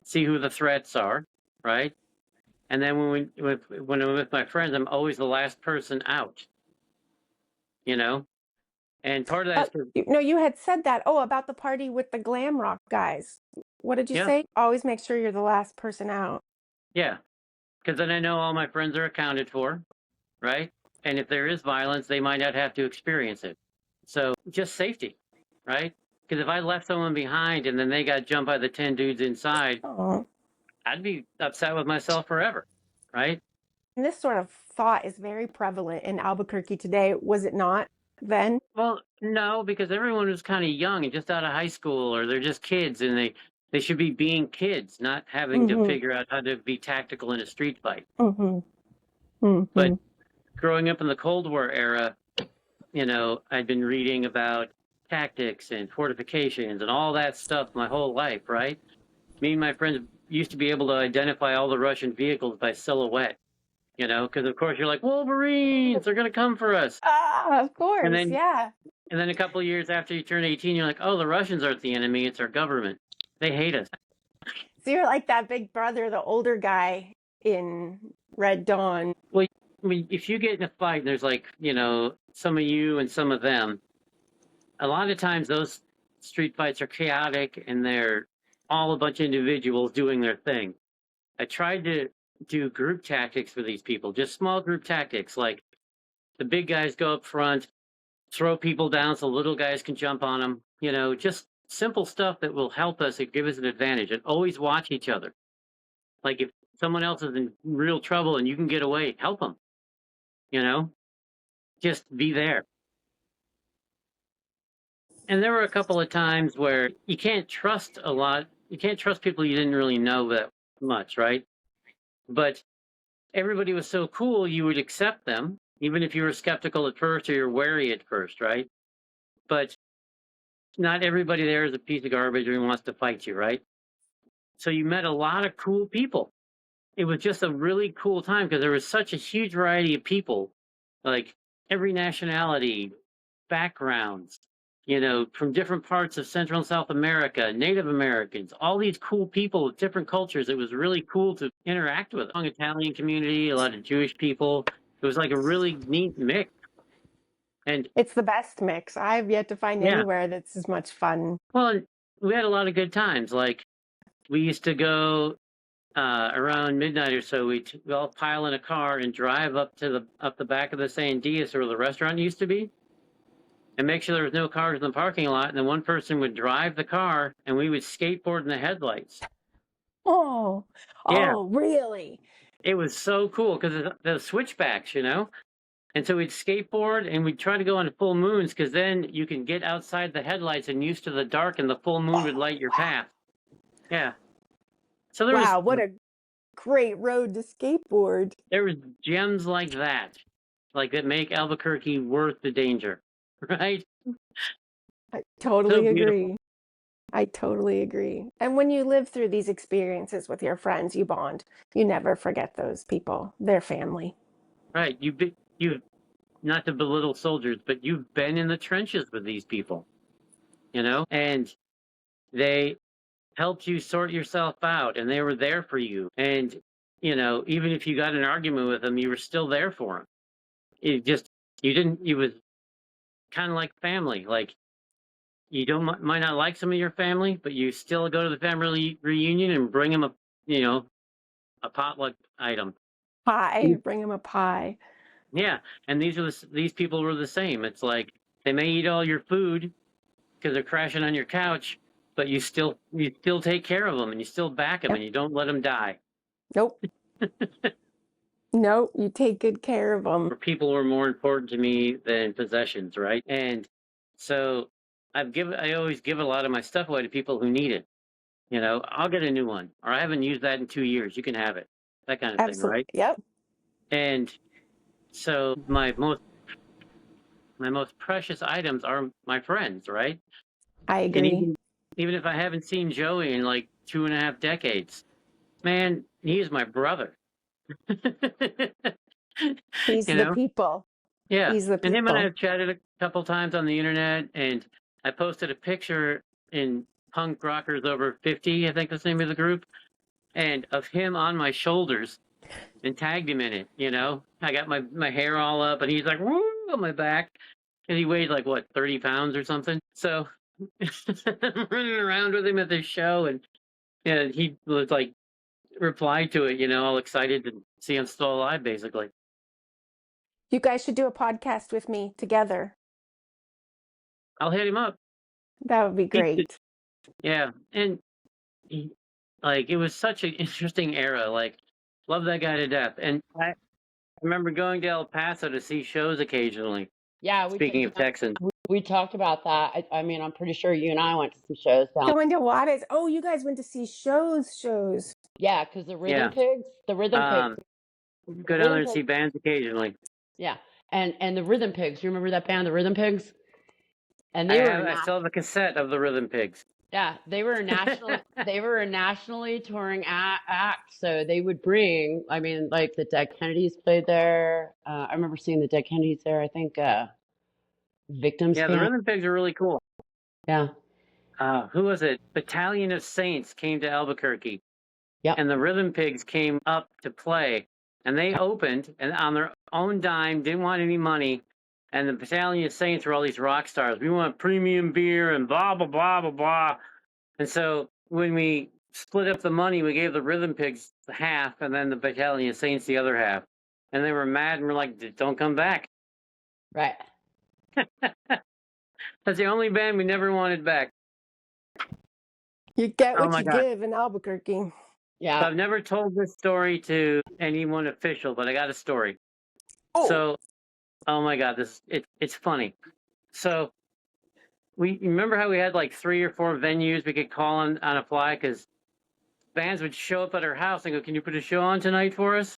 see who the threats are, right? And then when I'm with my friends, I'm always the last person out, And part of that is... No, you had said that. Oh, about the party with the glam rock guys. What did you say? Always make sure you're the last person out. Yeah, because then I know all my friends are accounted for, right? And if there is violence, they might not have to experience it. So just safety, right? Because if I left someone behind and then they got jumped by the 10 dudes inside, I'd be upset with myself forever, right? And this sort of thought is very prevalent in Albuquerque today, was it not then? Well, no, because everyone was kind of young and just out of high school, or they're just kids, and they should be being kids, not having to figure out how to be tactical in a street fight. But growing up in the Cold War era, I'd been reading about tactics and fortifications and all that stuff my whole life, right? Me and my friends used to be able to identify all the Russian vehicles by silhouette, because of course you're like, Wolverines, they're going to come for us. Of course, and then, yeah. And then a couple of years after you turn 18, you're like, oh, the Russians aren't the enemy, it's our government. They hate us. So you're like that big brother, the older guy in Red Dawn. Well, I mean, if you get in a fight, there's some of you and some of them. A lot of times those street fights are chaotic and they're all a bunch of individuals doing their thing. I tried to do group tactics for these people, just small group tactics, like the big guys go up front, throw people down so little guys can jump on them, just simple stuff that will help us and give us an advantage, and always watch each other. Like if someone else is in real trouble and you can get away, help them, just be there. And there were a couple of times where you can't trust a lot. You can't trust people you didn't really know that much, right? But everybody was so cool, you would accept them, even if you were skeptical at first or you're wary at first, right? But not everybody there is a piece of garbage or wants to fight you, right? So you met a lot of cool people, it was just a really cool time because there was such a huge variety of people, like every nationality, backgrounds, from different parts of Central and South America, Native Americans, all these cool people with different cultures. It was really cool to interact with. An Italian community, a lot of Jewish people. It was like a really neat mix. And it's the best mix. I've yet to find anywhere that's as much fun. Well, we had a lot of good times. Like we used to go around midnight or so. We'd all pile in a car and drive up the back of the Sandias where the restaurant used to be, and make sure there was no cars in the parking lot. And then one person would drive the car, and we would skateboard in the headlights. Oh, really? It was so cool because the switchbacks, And so we'd skateboard and we'd try to go on full moons because then you can get outside the headlights and used to the dark, and the full moon would light your path. Yeah. So wow, what a great road to skateboard. There was gems like that make Albuquerque worth the danger, right? I totally agree. I totally agree. And when you live through these experiences with your friends, you bond. You never forget those people. They're family. Right. You not to belittle soldiers, but you've been in the trenches with these people, and they helped you sort yourself out, and they were there for you. And, even if you got in an argument with them, you were still there for them. It was kind of like family. Like, you might not like some of your family, but you still go to the family reunion and bring them a potluck item. Pie. Bring them a pie. Yeah, and these people were the same. It's like they may eat all your food because they're crashing on your couch, but you still take care of them, and you still back them, and you don't let them die. Nope. Nope, you take good care of them. People were more important to me than possessions, right? And so I always give a lot of my stuff away to people who need it. I'll get a new one, or I haven't used that in 2 years. You can have it. That kind of thing, right? Yep. And so my most precious items are my friends, right? I agree. And even if I haven't seen Joey in like 2.5 decades, man, he is my brother. He's the people. Yeah. He's the people. And him and I have chatted a couple times on the internet, and I posted a picture in Punk Rockers Over 50, I think that's the name of the group, and of him on my shoulders, and tagged him in it. I got my hair all up, and he's like, woo, on my back, and he weighs like 30 pounds or something. So I'm running around with him at this show, and he was like replied to it, all excited to see him still alive, basically. You guys should do a podcast with me together. I'll hit him up. That would be great. Yeah, and it was such an interesting era. Love that guy to death. And I remember going to El Paso to see shows occasionally. Yeah. Speaking of Texans, we talked about that. I mean, I'm pretty sure you and I went to some shows down. Going to Juarez. Oh, you guys went to see shows. Yeah, because the Rhythm Pigs. Go down there and see bands occasionally. Yeah, and the Rhythm Pigs. You remember that band, the Rhythm Pigs? And I still have a cassette of the Rhythm Pigs. Yeah, they were a nationally touring act. So they would bring. I mean, like the Dead Kennedys played there. I remember seeing the Dead Kennedys there. I think Victims. Yeah, the Rhythm Pigs are really cool. Yeah. Who was it? Battalion of Saints came to Albuquerque. Yeah. And the Rhythm Pigs came up to play. And they opened, and on their own dime, didn't want any money. And the Battalion of Saints were all these rock stars. We want premium beer and blah, blah, blah, blah, blah. And so when we split up the money, we gave the Rhythm Pigs half, and then the Battalion of Saints the other half. And they were mad and were like, don't come back. Right. That's the only band we never wanted back. You get what you give in Albuquerque. Yeah. So I've never told this story to anyone official, but I got a story. Oh. So, oh my God, it's funny. So you remember how we had like 3 or 4 venues we could call on a fly because bands would show up at our house and go, "Can you put a show on tonight for us?"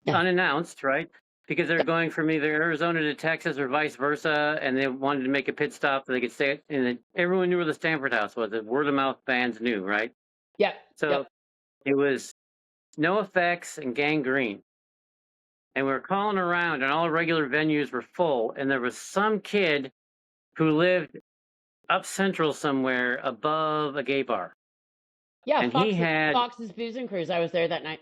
Yeah. Unannounced, right? Because they're going from either Arizona to Texas or vice versa, and they wanted to make a pit stop so they could stay. And everyone knew where the Stanford House was. The word of mouth bands knew, right? Yeah. So it was NoFX and Gangrene. And we were calling around, and all the regular venues were full. And there was some kid who lived up central somewhere above a gay bar. Yeah, and Fox's, he had Fox's Booze and Cruise. I was there that night.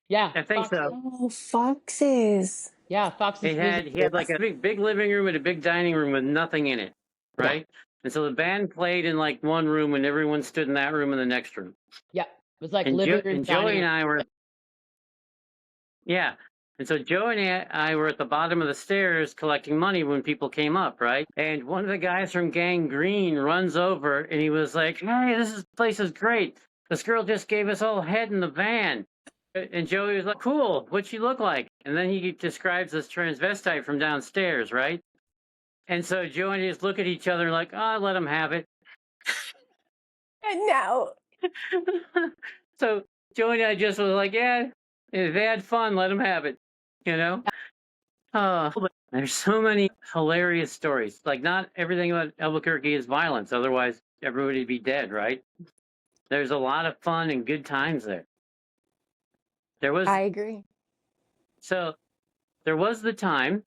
Yeah, I think Fox's. so. Oh, Foxes. Yeah, Fox's Booze and He had like a big living room and a big dining room with nothing in it, right? Yeah. And so the band played in like one room, and everyone stood in that room and the next room. Yeah, it was like living room. And Joey and I were, yeah. And so Joey and I were at the bottom of the stairs collecting money when people came up, right? And one of the guys from Gangrene runs over, and he was like, "Hey, place is great. This girl just gave us all head in the van." And Joey was like, "Cool, what'd she look like?" And then he describes this transvestite from downstairs, right? And so Joey and I just look at each other like, "Oh, let him have it." And now. So Joey and I just was like, "Yeah, if they had fun, let them have it." You know? There's so many hilarious stories. Like, not everything about Albuquerque is violence. Otherwise, everybody would be dead, right? There's a lot of fun and good times there. I agree. So there was the time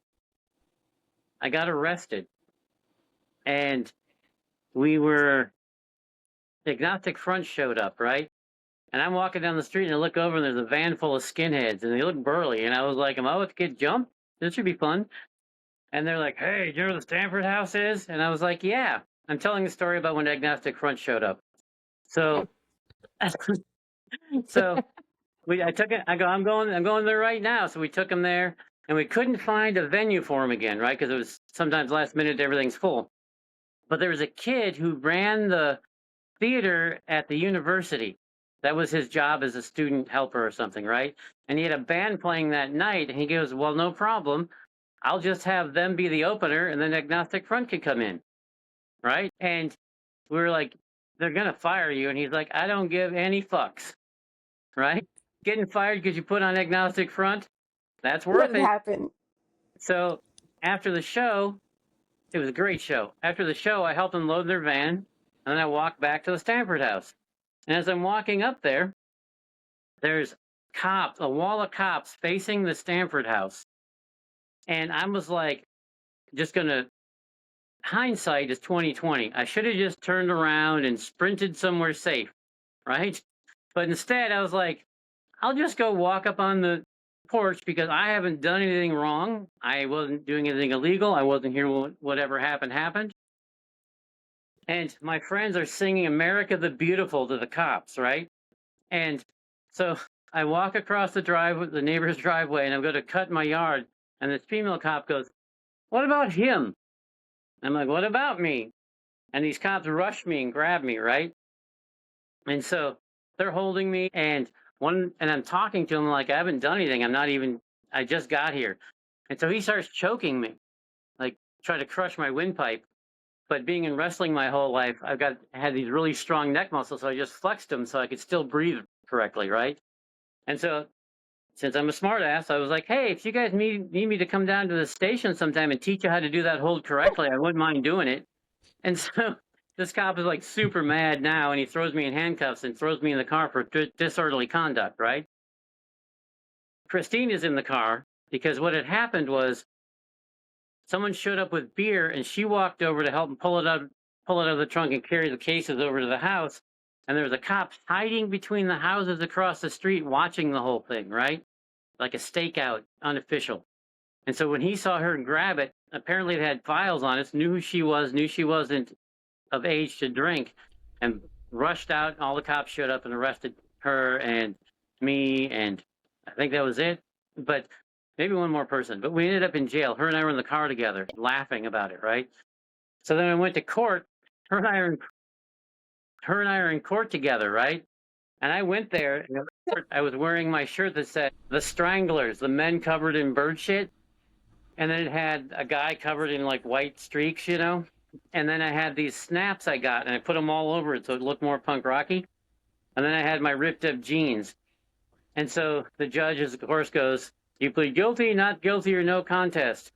I got arrested, and the Agnostic Front showed up, right? And I'm walking down the street, and I look over, and there's a van full of skinheads, and they look burly. And I was like, "Am I about to get jumped? This should be fun." And they're like, "Hey, do you know where the Stanford House is?" And I was like, "Yeah." I'm telling a story about when Agnostic Front showed up. So, I took it. I'm going there right now. So we took him there, and we couldn't find a venue for him again, right? Because it was sometimes last minute, everything's full. But there was a kid who ran the theater at the university. That was his job as a student helper or something, right? And he had a band playing that night, and he goes, "Well, no problem. I'll just have them be the opener, and then Agnostic Front could come in," right? And we were like, "They're gonna fire you," and he's like, "I don't give any fucks," right? Getting fired because you put on Agnostic Front, that's worth it. Happened. So after the show, it was a great show. After the show, I helped them load their van, and then I walked back to the Stanford House. And as I'm walking up there, there's cops, a wall of cops facing the Stanford House. And I was like, just gonna, hindsight is 2020. I should have just turned around and sprinted somewhere safe, right? But instead, I was like, I'll just go walk up on the porch because I haven't done anything wrong. I wasn't doing anything illegal. I wasn't here. Whatever happened. And my friends are singing "America the Beautiful" to the cops, right? And so I walk across the neighbor's driveway, and I'm going to cut my yard. And this female cop goes, "What about him?" I'm like, "What about me?" And these cops rush me and grab me, right? And so they're holding me, and I'm talking to him like, I haven't done anything. I just got here. And so he starts choking me, like try to crush my windpipe. But being in wrestling my whole life, I had these really strong neck muscles, so I just flexed them so I could still breathe correctly, right? And so since I'm a smart ass, I was like, "Hey, if you guys need me to come down to the station sometime and teach you how to do that hold correctly, I wouldn't mind doing it." And so this cop is like super mad now, and he throws me in handcuffs and throws me in the car for disorderly conduct, right? Christine is in the car because what had happened was someone showed up with beer, and she walked over to help him pull it out of the trunk and carry the cases over to the house. And there was a cop hiding between the houses across the street watching the whole thing, right? Like a stakeout, unofficial. And so when he saw her grab it, apparently they had files on it, knew who she was, knew she wasn't of age to drink, and rushed out. All the cops showed up and arrested her and me, and I think that was it. But maybe one more person. But we ended up in jail. Her and I were in the car together, laughing about it, right? So then I went to court. Her and I are in court together, right? And I went there. And I was wearing my shirt that said "The Stranglers," the men covered in bird shit. And then it had a guy covered in like white streaks, you know? And then I had these snaps I got, and I put them all over it so it looked more punk rocky. And then I had my ripped up jeans. And so the judge, of course, goes, "You plead guilty, not guilty, or no contest."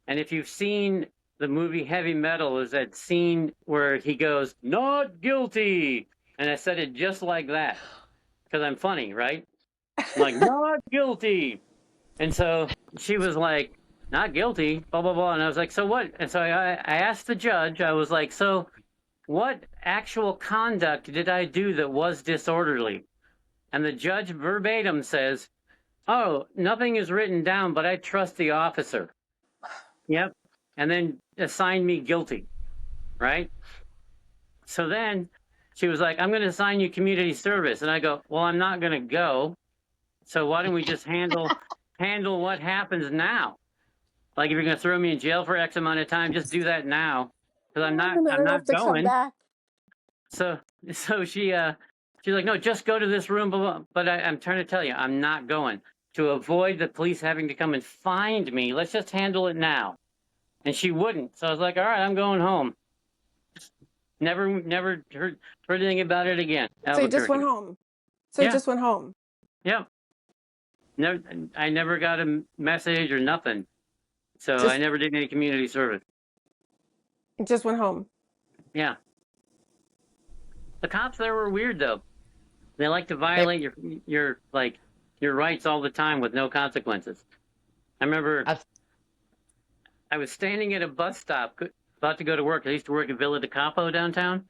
And if you've seen the movie Heavy Metal, is that scene where he goes, "Not guilty." And I said it just like that because I'm funny, right? I'm like, not guilty. And so she was like, not guilty, blah, blah, blah. And I was like, so what? And so I asked the judge, I was like, so what actual conduct did I do that was disorderly? And the judge verbatim says, oh, nothing is written down, but I trust the officer. Yep. And then assigned me guilty, right? So then she was like, I'm going to assign you community service. And I go, well, I'm not going to go. So why don't we just handle what happens now? Like if you're going to throw me in jail for X amount of time, just do that now. Because I'm not going. So she's like, no, just go to this room. Blah, blah. But I'm trying to tell you, I'm not going. To avoid the police having to come and find me, let's just handle it now. And she wouldn't. So I was like, all right, I'm going home. Never heard anything about it again. So you just went home. You just went home. Yeah. Never, I never got a message or nothing. So I never did any community service. You just went home. Yeah. The cops there were weird though. They like to violate your rights all the time with no consequences. I remember I was standing at a bus stop about to go to work. I used to work at Villa de Capo downtown.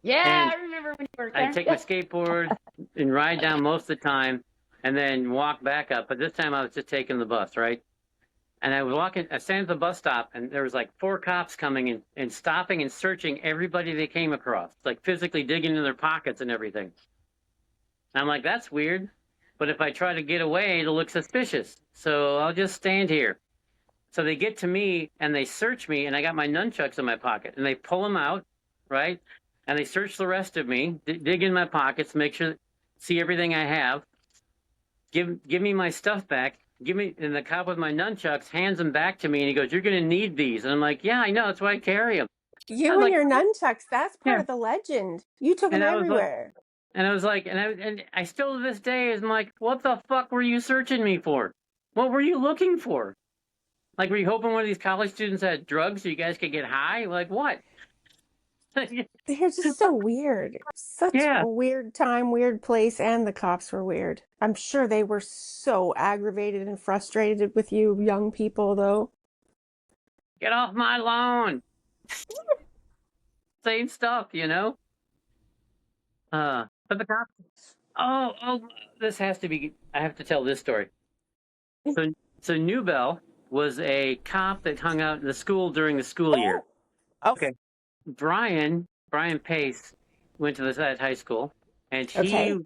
Yeah, I remember when you worked there. I'd take my skateboard and ride down most of the time and then walk back up. But this time I was just taking the bus, right? And I was I stand at the bus stop, and there was like 4 cops coming and stopping and searching everybody they came across, like physically digging into their pockets and everything. And I'm like, that's weird. But if I try to get away, it'll look suspicious. So I'll just stand here. So they get to me, and they search me, and I got my nunchucks in my pocket. And they pull them out, right? And they search the rest of me, dig in my pockets, make sure, see everything I have. Give me my stuff back. And the cop with my nunchucks hands them back to me, and he goes, you're going to need these. And I'm like, yeah, I know. That's why I carry them. You and your nunchucks, that's part of the legend. You took them everywhere. And I was like, and I still to this day is like, what the fuck were you searching me for? What were you looking for? Like, were you hoping one of these college students had drugs so you guys could get high? Like, what? They're just so weird. Such a weird time, weird place, and the cops were weird. I'm sure they were so aggravated and frustrated with you young people, though. Get off my lawn. Same stuff, you know? But the cops... Oh, this has to be... I have to tell this story. So Newbell was a cop that hung out in the school during the school year. Okay. Brian Pace went to that high school, and he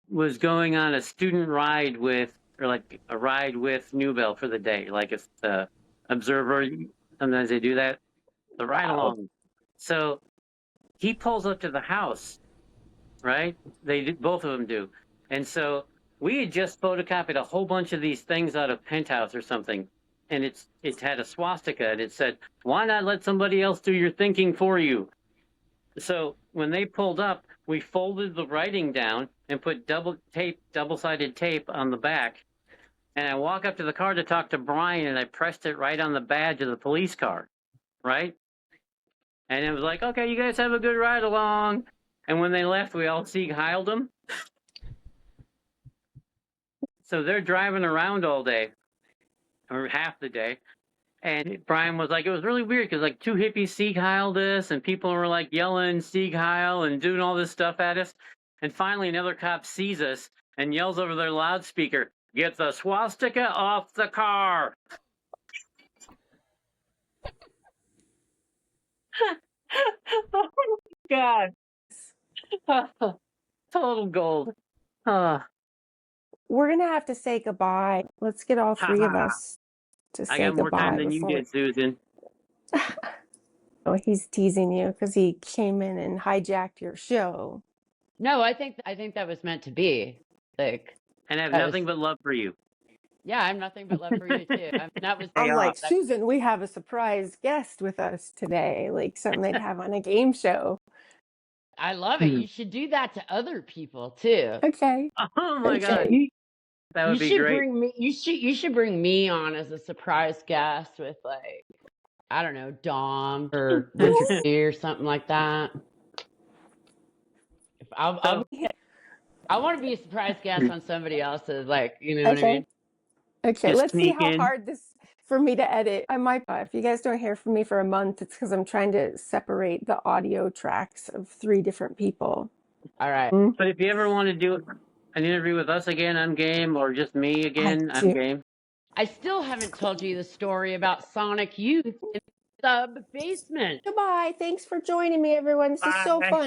was going on a student ride with Newbell for the day, like it's the observer. Sometimes they do that, the ride along. So he pulls up to the house, right? Both of them do, and so we had just photocopied a whole bunch of these things out of Penthouse or something. And it had a swastika, and it said, why not let somebody else do your thinking for you? So when they pulled up, we folded the writing down and put double-sided tape on the back. And I walk up to the car to talk to Brian, and I pressed it right on the badge of the police car, right? And it was like, okay, you guys have a good ride along. And when they left, we all Sieg Heiled them. So they're driving around all day. Or half the day, and Brian was like, it was really weird because like 2 hippies Sieg Heiled us, and people were like yelling Sieg Heil and doing all this stuff at us, and finally another cop sees us and yells over their loudspeaker, get the swastika off the car. Oh my God. Total gold. We're going to have to say goodbye. Let's get all 3 of us to say goodbye. I got more time than you did, Susan. Oh, he's teasing you because he came in and hijacked your show. No, I think that was meant to be. Like, and I have nothing but love for you. Yeah, I have nothing but love for you too. I'm like, Susan, we have a surprise guest with us today, like something they'd have on a game show. I love it. You should do that to other people too. Okay. Oh my God. That would be great. You should bring me on as a surprise guest with like, I don't know, Dom or or something like that. I want to be a surprise guest on somebody else's, like, you know what I mean? Okay, Just let's see sneak how in. hard this for me to edit. I might, if you guys don't hear from me for a month, it's because I'm trying to separate the audio tracks of 3 different people. All right. But if you ever want to do an interview with us again, I'm game, or just me again, I'm game. I still haven't told you the story about Sonic Youth in the sub basement. Goodbye. Thanks for joining me, everyone. This is so fun.